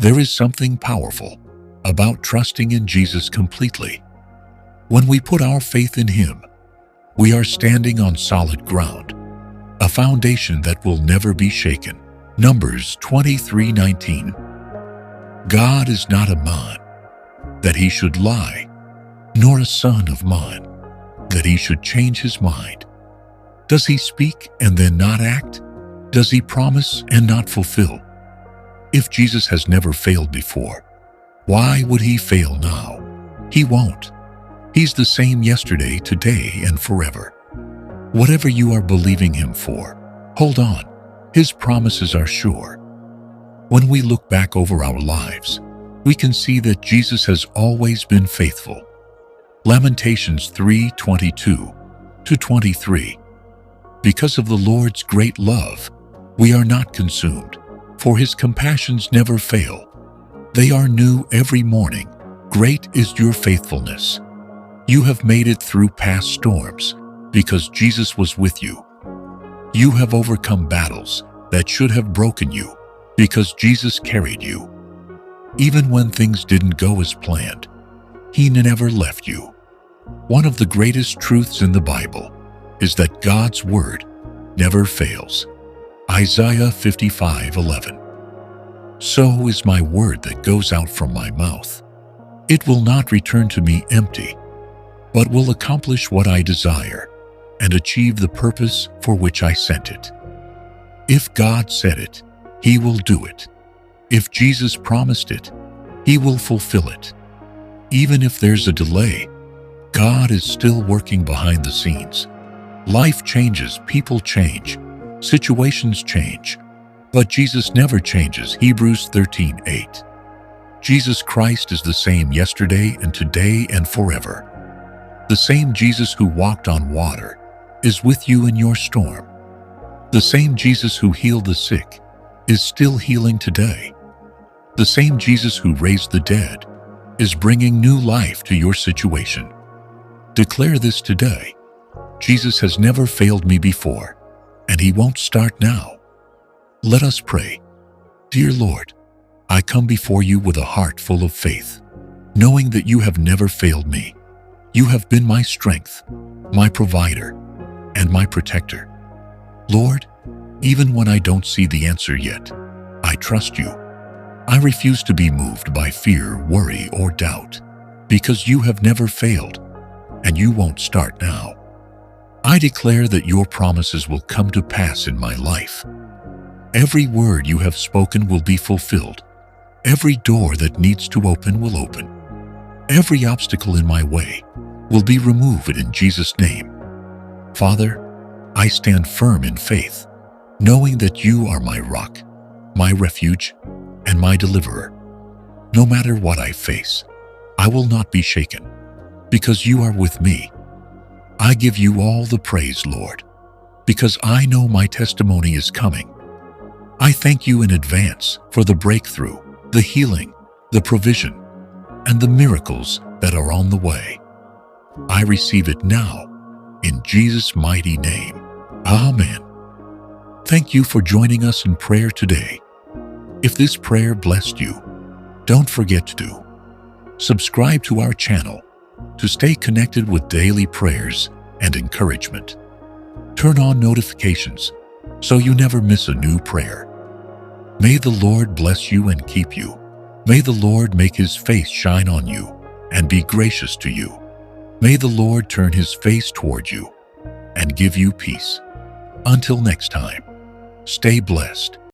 There is something powerful about trusting in Jesus completely. When we put our faith in Him, we are standing on solid ground, a foundation that will never be shaken. Numbers 23:19. God is not a man, that He should lie, nor a son of man, that He should change His mind. Does He speak and then not act? Does He promise and not fulfill? If Jesus has never failed before, why would He fail now? He won't. He's the same yesterday, today, and forever. Whatever you are believing Him for, hold on. His promises are sure. When we look back over our lives, we can see that Jesus has always been faithful. Lamentations 3:22-23. Because of the Lord's great love, we are not consumed, for His compassions never fail. They are new every morning. Great is your faithfulness. You have made it through past storms because Jesus was with you. You have overcome battles that should have broken you because Jesus carried you. Even when things didn't go as planned, He never left you. One of the greatest truths in the Bible is that God's word never fails. Isaiah 55:11. So is my word that goes out from my mouth. It will not return to me empty, but will accomplish what I desire and achieve the purpose for which I sent it. If God said it, He will do it. If Jesus promised it, He will fulfill it. Even if there's a delay, God is still working behind the scenes. Life changes, people change, situations change, but Jesus never changes. Hebrews 13:8. Jesus Christ is the same yesterday and today and forever. The same Jesus who walked on water is with you in your storm. The same Jesus who healed the sick is still healing today. The same Jesus who raised the dead is bringing new life to your situation. Declare this today. Jesus has never failed me before, and He won't start now. Let us pray. Dear Lord, I come before You with a heart full of faith, knowing that You have never failed me. You have been my strength, my provider, and my protector. Lord, even when I don't see the answer yet, I trust You. I refuse to be moved by fear, worry, or doubt, because You have never failed, and You won't start now. I declare that Your promises will come to pass in my life. Every word You have spoken will be fulfilled. Every door that needs to open will open. Every obstacle in my way will be removed in Jesus' name. Father, I stand firm in faith, knowing that You are my rock, my refuge, and my deliverer. No matter what I face, I will not be shaken, because You are with me. I give You all the praise, Lord, because I know my testimony is coming. I thank You in advance for the breakthrough, the healing, the provision, and the miracles that are on the way. I receive it now, in Jesus' mighty name. Amen. Thank you for joining us in prayer today. If this prayer blessed you, don't forget to subscribe to our channel to stay connected with daily prayers and encouragement. Turn on notifications so you never miss a new prayer. May the Lord bless you and keep you. May the Lord make His face shine on you and be gracious to you. May the Lord turn His face toward you and give you peace. Until next time, stay blessed.